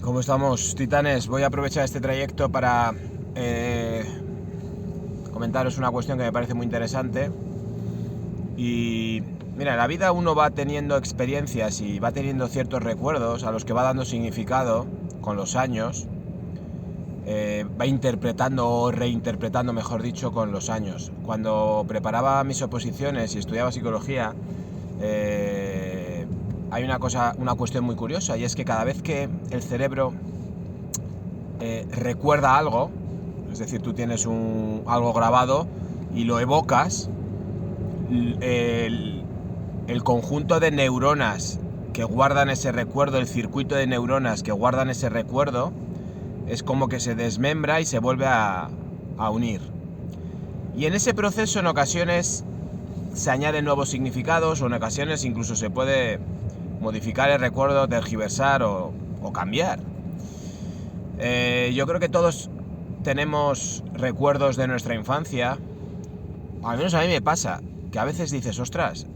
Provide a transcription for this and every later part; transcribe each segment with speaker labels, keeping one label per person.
Speaker 1: ¿Cómo estamos, titanes? Voy a aprovechar este trayecto para comentaros una cuestión que me parece muy interesante. Y mira, en la vida uno va teniendo experiencias y va teniendo ciertos recuerdos a los que va dando significado con los años. Va interpretando o reinterpretando, mejor dicho, con los años. Cuando preparaba mis oposiciones y estudiaba psicología, hay una cuestión muy curiosa, y es que cada vez que el cerebro recuerda algo, es decir, tú tienes algo grabado y lo evocas, el conjunto de neuronas que guardan ese recuerdo, el circuito de neuronas que guardan ese recuerdo, es como que se desmembra y se vuelve a unir. Y en ese proceso en ocasiones se añaden nuevos significados, o en ocasiones incluso se puede modificar el recuerdo, tergiversar o cambiar. Yo creo que todos tenemos recuerdos de nuestra infancia. Al menos a mí me pasa que a veces dices, ostras,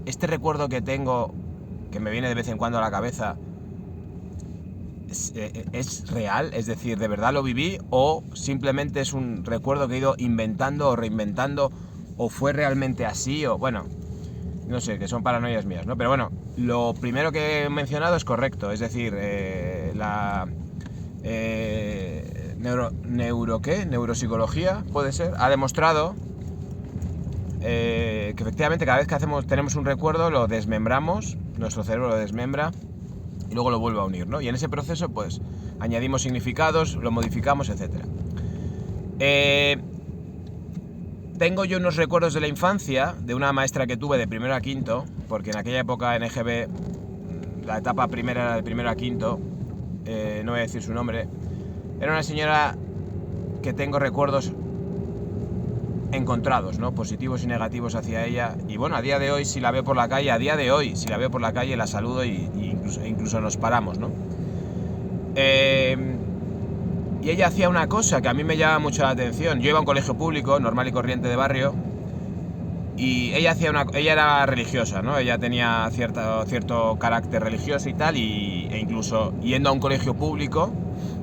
Speaker 1: este recuerdo que tengo, que me viene de vez en cuando a la cabeza, ¿es real? Es decir, ¿de verdad lo viví? ¿O simplemente es un recuerdo que he ido inventando o reinventando? ¿O fue realmente así? O bueno, no sé, que son paranoias mías, ¿no? Pero bueno, lo primero que he mencionado es correcto. Es decir, neuropsicología, puede ser, ha demostrado que efectivamente cada vez que tenemos un recuerdo, lo desmembramos, nuestro cerebro lo desmembra y luego lo vuelve a unir, ¿no? Y en ese proceso pues añadimos significados, lo modificamos, etc. Tengo yo unos recuerdos de la infancia de una maestra que tuve de primero a quinto, porque en aquella época en EGB la etapa primera era de primero a quinto, no voy a decir su nombre. Era una señora que tengo recuerdos encontrados, ¿no? Positivos y negativos hacia ella. Y bueno, a día de hoy, si la veo por la calle, la saludo e incluso nos paramos, ¿no? Y ella hacía una cosa que a mí me llama mucho la atención. Yo iba a un colegio público, normal y corriente de barrio, y ella era religiosa, ¿no? Ella tenía cierto carácter religioso y tal, e incluso yendo a un colegio público,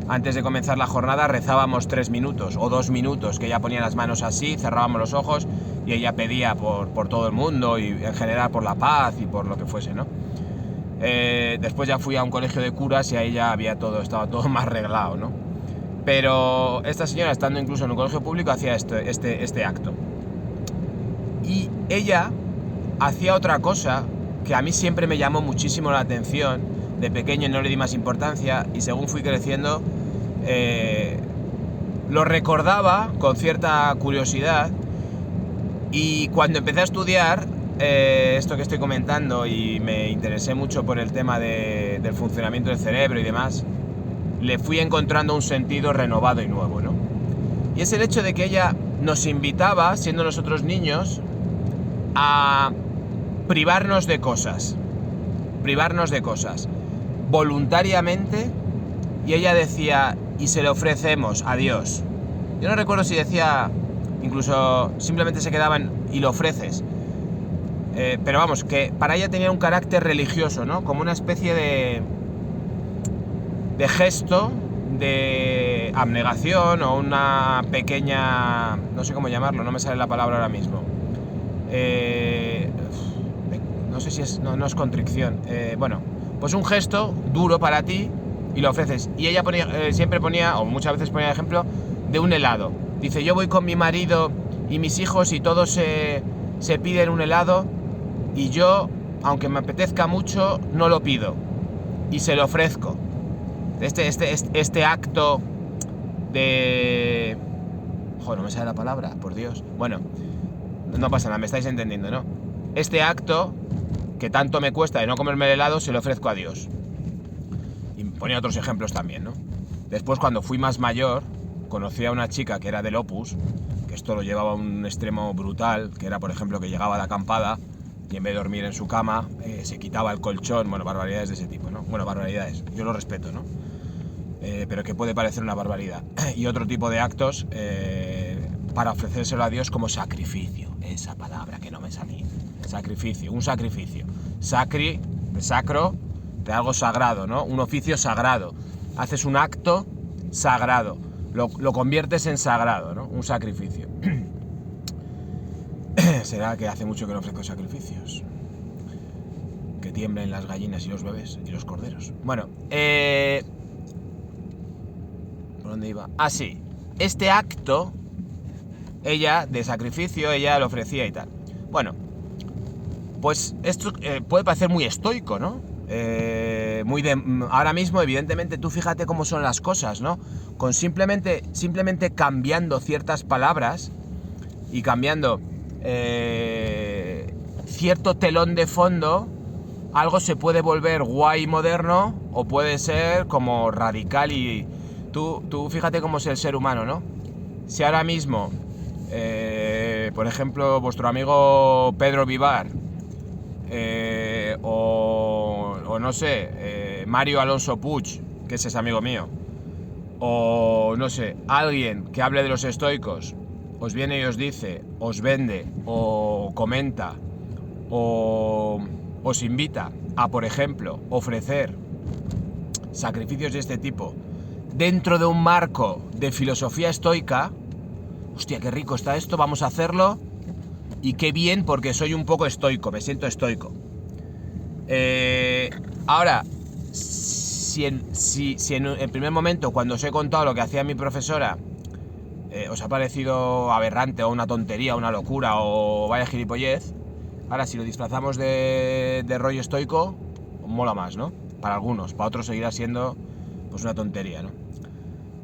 Speaker 1: antes de comenzar la jornada rezábamos 3 minutos o 2 minutos, que ella ponía las manos así, cerrábamos los ojos y ella pedía por todo el mundo y en general por la paz y por lo que fuese, ¿no? Después ya fui a un colegio de curas y ahí ya estaba todo más arreglado, ¿no? Pero esta señora, estando incluso en un colegio público, hacía este acto. Y ella hacía otra cosa que a mí siempre me llamó muchísimo la atención. De pequeño no le di más importancia y según fui creciendo lo recordaba con cierta curiosidad, y cuando empecé a estudiar esto que estoy comentando y me interesé mucho por el tema del funcionamiento del cerebro y demás, le fui encontrando un sentido renovado y nuevo, ¿no? Y es el hecho de que ella nos invitaba, siendo nosotros niños, a privarnos de cosas voluntariamente, y ella decía, y se le ofrecemos a Dios. Yo no recuerdo si decía, incluso simplemente se quedaban y lo ofreces, pero vamos, que para ella tenía un carácter religioso, ¿no? Como una especie de gesto de abnegación, o una pequeña, no sé cómo llamarlo, no me sale la palabra ahora mismo, no sé si no es contrición, bueno, pues un gesto duro para ti y lo ofreces. Y ella siempre ponía, o muchas veces ponía el ejemplo de un helado. Dice, yo voy con mi marido y mis hijos y todos se piden un helado, y yo, aunque me apetezca mucho, no lo pido y se lo ofrezco. Este acto de... Joder, no me sale la palabra, por Dios. Bueno, no pasa nada, me estáis entendiendo, ¿no? Este acto que tanto me cuesta de no comerme el helado, se lo ofrezco a Dios. Y ponía otros ejemplos también, ¿no? Después, cuando fui más mayor, conocí a una chica que era del Opus, que esto lo llevaba a un extremo brutal, que era, por ejemplo, que llegaba de acampada y en vez de dormir en su cama, se quitaba el colchón, bueno, barbaridades de ese tipo, ¿no? Bueno, barbaridades, yo lo respeto, ¿no? Pero que puede parecer una barbaridad. Y otro tipo de actos para ofrecérselo a Dios como sacrificio, esa palabra que no me salía. Sacrificio, un sacrificio. De sacro, de algo sagrado, ¿no? Un oficio sagrado. haces un acto sagrado, lo conviertes en sagrado, ¿no? Un sacrificio. Será que hace mucho que no ofrezco sacrificios. Que tiemblen las gallinas y los bebés y los corderos. Bueno, ¿por dónde iba? Ah, sí. Este acto, ella, de sacrificio, ella lo ofrecía y tal. Bueno, pues esto puede parecer muy estoico, ¿no? Ahora mismo, evidentemente, tú fíjate cómo son las cosas, ¿no? Con simplemente cambiando ciertas palabras y cambiando cierto telón de fondo, algo se puede volver guay y moderno, o puede ser como radical y... Tú fíjate cómo es el ser humano, ¿no? Si ahora mismo, por ejemplo, vuestro amigo Pedro Vivar, o no sé, Mario Alonso Puig, que ese es amigo mío, o no sé, alguien que hable de los estoicos, os viene y os dice, os vende, o comenta, o os invita a, por ejemplo, ofrecer sacrificios de este tipo dentro de un marco de filosofía estoica, hostia, qué rico está esto, vamos a hacerlo, y qué bien, porque soy un poco estoico, me siento estoico. Ahora, si en el primer momento, cuando os he contado lo que hacía mi profesora, os ha parecido aberrante, o una tontería, o una locura, o vaya gilipollez, ahora si lo disfrazamos de rollo estoico, mola más, ¿no? Para algunos, para otros seguirá siendo pues una tontería, ¿no?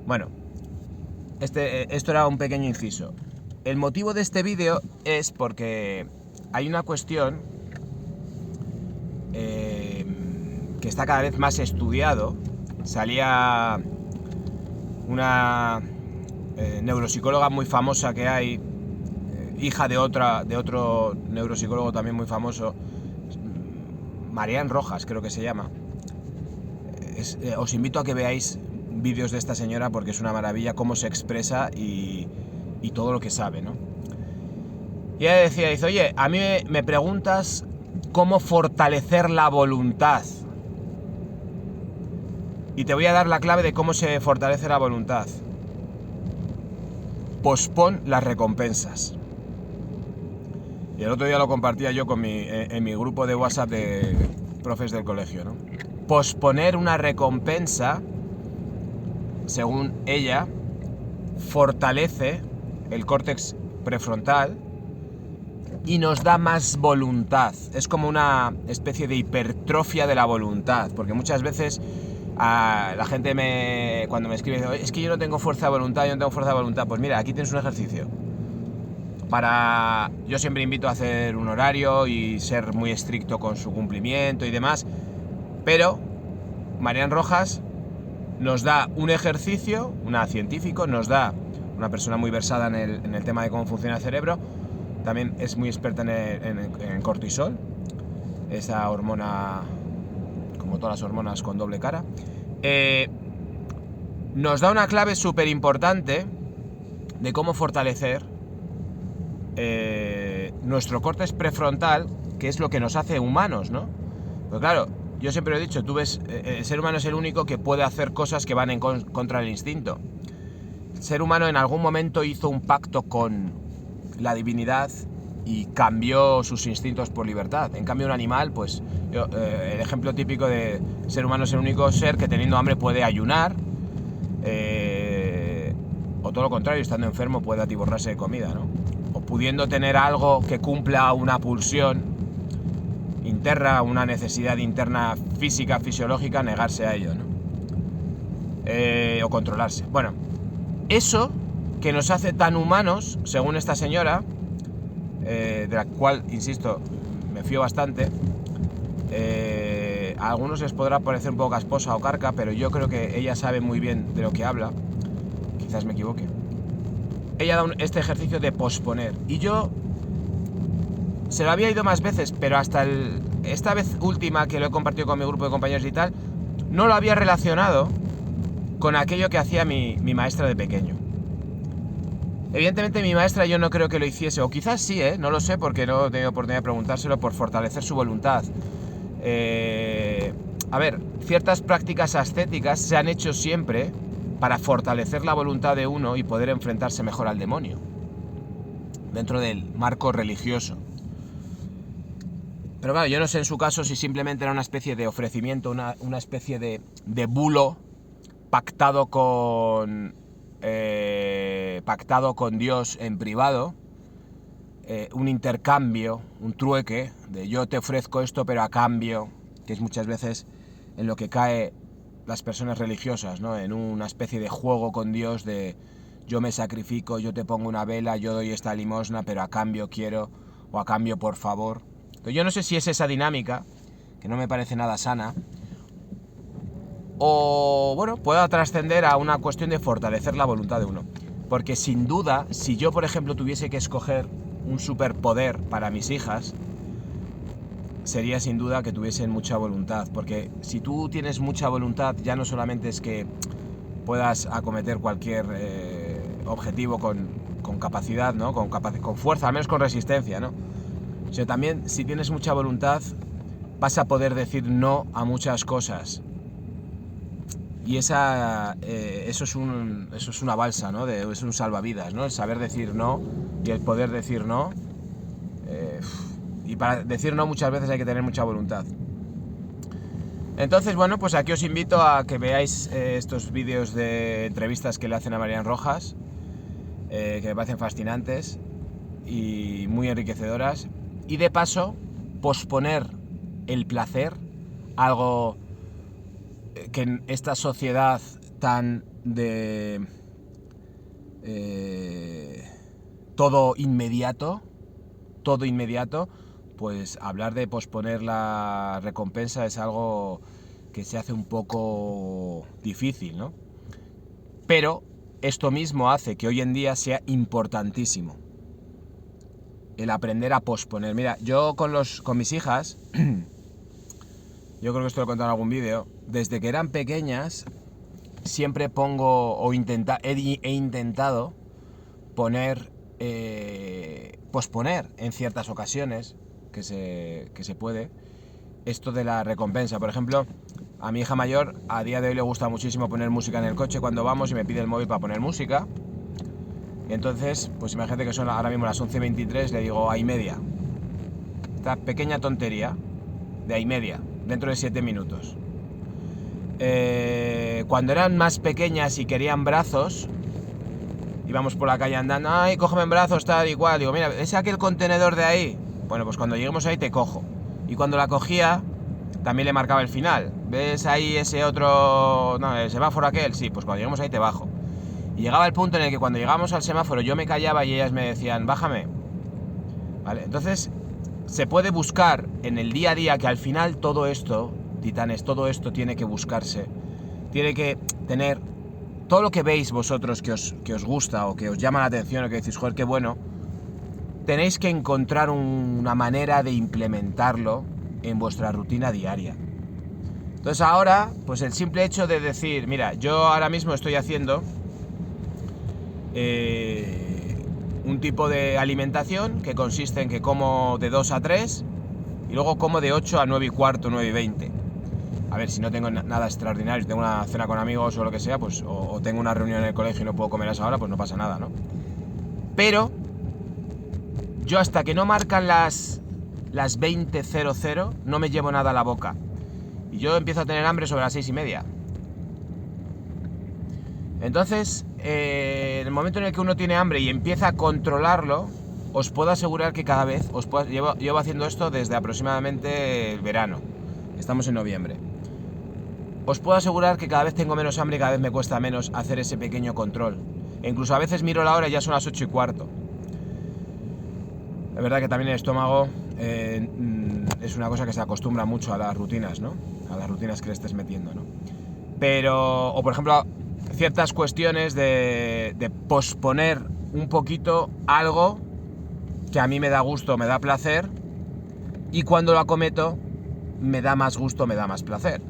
Speaker 1: Bueno, esto era un pequeño inciso. El motivo de este vídeo es porque hay una cuestión que está cada vez más estudiado. Salía una neuropsicóloga muy famosa que hay, hija de otro neuropsicólogo también muy famoso, Marian Rojas creo que se llama. Os invito a que veáis vídeos de esta señora porque es una maravilla cómo se expresa y todo lo que sabe, ¿no? Y ella decía, dice, oye, a mí me preguntas cómo fortalecer la voluntad. Y te voy a dar la clave de cómo se fortalece la voluntad. Pospon las recompensas. Y el otro día lo compartía yo en mi grupo de WhatsApp de profes del colegio, ¿no? Posponer una recompensa, según ella, fortalece el córtex prefrontal y nos da más voluntad. Es como una especie de hipertrofia de la voluntad, porque muchas veces la gente cuando me escribe, es que yo no tengo fuerza de voluntad, pues mira, aquí tienes un ejercicio. Yo siempre invito a hacer un horario y ser muy estricto con su cumplimiento y demás, pero Marian Rojas nos da un ejercicio, una científico, nos da una persona muy versada en el tema de cómo funciona el cerebro, también es muy experta en cortisol, esa hormona, como todas las hormonas, con doble cara. Nos da una clave súper importante de cómo fortalecer nuestro córtex prefrontal, que es lo que nos hace humanos, ¿no? Pues claro, yo siempre lo he dicho, tú ves, el ser humano es el único que puede hacer cosas que van en contra del instinto. El ser humano en algún momento hizo un pacto con la divinidad y cambió sus instintos por libertad. En cambio, un animal, pues, el ejemplo típico de ser humano es el único ser que teniendo hambre puede ayunar, o todo lo contrario, estando enfermo puede atiborrarse de comida, ¿no? O pudiendo tener algo que cumpla una pulsión interna, una necesidad interna física, fisiológica, negarse a ello, ¿no? O controlarse. Bueno, eso que nos hace tan humanos, según esta señora, de la cual, insisto, me fío bastante, a algunos les podrá parecer un poco casposa o carca, pero yo creo que ella sabe muy bien de lo que habla, quizás me equivoque. Ella da este ejercicio de posponer, y yo se lo había ido más veces, pero hasta esta vez última que lo he compartido con mi grupo de compañeros y tal, no lo había relacionado con aquello que hacía mi maestra de pequeño. Evidentemente mi maestra yo no creo que lo hiciese, o quizás sí, no lo sé porque no he tenido oportunidad de preguntárselo, por fortalecer su voluntad. a ver, ciertas prácticas ascéticas se han hecho siempre para fortalecer la voluntad de uno y poder enfrentarse mejor al demonio, dentro del marco religioso. Pero claro, yo no sé en su caso si simplemente era una especie de ofrecimiento, una especie de bulo pactado con Dios en privado, un intercambio, un trueque, de yo te ofrezco esto pero a cambio, que es muchas veces en lo que cae las personas religiosas, ¿no? En una especie de juego con Dios de yo me sacrifico, yo te pongo una vela, yo doy esta limosna, pero a cambio quiero, o a cambio por favor. Entonces, yo no sé si es esa dinámica, que no me parece nada sana, o bueno, pueda trascender a una cuestión de fortalecer la voluntad de uno. Porque sin duda, si yo por ejemplo tuviese que escoger un superpoder para mis hijas, sería sin duda que tuviesen mucha voluntad, porque si tú tienes mucha voluntad, ya no solamente es que puedas acometer cualquier objetivo con capacidad, ¿no? Con fuerza, al menos con resistencia, ¿no? Sino también, si tienes mucha voluntad, vas a poder decir no a muchas cosas. Y eso es una balsa, ¿no? Es un salvavidas, ¿no? El saber decir no y el poder decir no. Y para decir no muchas veces hay que tener mucha voluntad. Entonces, bueno, pues aquí os invito a que veáis estos vídeos de entrevistas que le hacen a Marian Rojas, que me parecen fascinantes y muy enriquecedoras. Y de paso, posponer el placer, algo que en esta sociedad tan de todo inmediato, pues hablar de posponer la recompensa es algo que se hace un poco difícil, ¿no? Pero esto mismo hace que hoy en día sea importantísimo el aprender a posponer. Mira, yo con mis hijas, yo creo que esto lo he contado en algún vídeo, desde que eran pequeñas siempre pongo he intentado posponer en ciertas ocasiones que se puede esto de la recompensa. Por ejemplo, a mi hija mayor a día de hoy le gusta muchísimo poner música en el coche cuando vamos y me pide el móvil para poner música. Y entonces, pues imagínate que son ahora mismo las 11:23, le digo a y media. Esta pequeña tontería de a y media, dentro de 7 minutos. Cuando eran más pequeñas y querían brazos, íbamos por la calle andando, ay, cógeme en brazos, tal y cual. Digo, mira, ¿es aquel contenedor de ahí? Bueno, pues cuando lleguemos ahí te cojo. Y cuando la cogía, también le marcaba el final. ¿Ves ahí ese otro, no, el semáforo aquel? Sí, pues cuando lleguemos ahí te bajo. Y llegaba el punto en el que cuando llegábamos al semáforo yo me callaba y ellas me decían, bájame. ¿Vale? Entonces, se puede buscar en el día a día que al final todo esto, titanes, todo esto tiene que buscarse. Tiene que tener todo lo que veis vosotros que os gusta o que os llama la atención o que decís, joder, qué bueno, tenéis que encontrar una manera de implementarlo en vuestra rutina diaria. Entonces ahora, pues el simple hecho de decir, mira, yo ahora mismo estoy haciendo un tipo de alimentación que consiste en que como de 2 a 3 y luego como de 8 a 9 y cuarto, 9 y 20. A ver, si no tengo nada extraordinario, si tengo una cena con amigos o lo que sea, pues o tengo una reunión en el colegio y no puedo comer a esa hora, pues no pasa nada, ¿no? Pero yo hasta que no marcan las 20:00 no me llevo nada a la boca. Y yo empiezo a tener hambre sobre las 6:30. Entonces, en el momento en el que uno tiene hambre y empieza a controlarlo, os puedo asegurar que cada vez, llevo haciendo esto desde aproximadamente el verano. Estamos en noviembre. Os puedo asegurar que cada vez tengo menos hambre y cada vez me cuesta menos hacer ese pequeño control. E incluso a veces miro la hora y ya son las 8:15. Es verdad que también el estómago es una cosa que se acostumbra mucho a las rutinas, ¿no? A las rutinas que le estés metiendo, ¿no? Pero, o por ejemplo, ciertas cuestiones de posponer un poquito algo que a mí me da gusto, me da placer, y cuando lo acometo me da más gusto, me da más placer.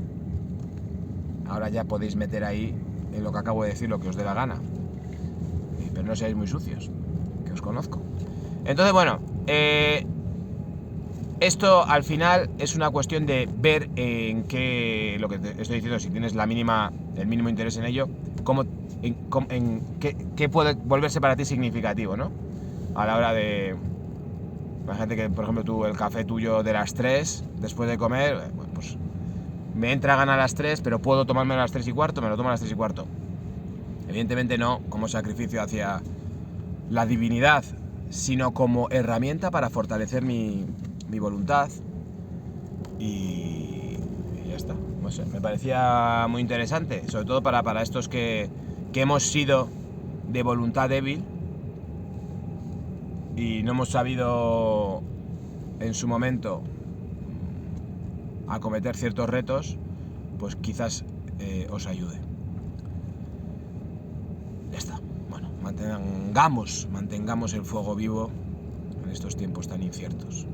Speaker 1: Ahora ya podéis meter ahí en lo que acabo de decir lo que os dé la gana, pero no seáis muy sucios, que os conozco. Entonces, bueno, Esto al final es una cuestión de ver en qué, lo que te estoy diciendo, si tienes el mínimo interés en ello, en qué puede volverse para ti significativo, ¿no? A la hora de... Imagínate que, por ejemplo, tú, el café tuyo de las 3, después de comer, bueno, pues me entra gana a las 3, pero puedo tomarme a las 3 y cuarto, me lo tomo a las 3 y cuarto. Evidentemente no como sacrificio hacia la divinidad, sino como herramienta para fortalecer mi voluntad y ya está. No sé, me parecía muy interesante, sobre todo para estos que hemos sido de voluntad débil y no hemos sabido en su momento acometer ciertos retos, pues quizás os ayude. Ya está. Bueno, mantengamos el fuego vivo en estos tiempos tan inciertos.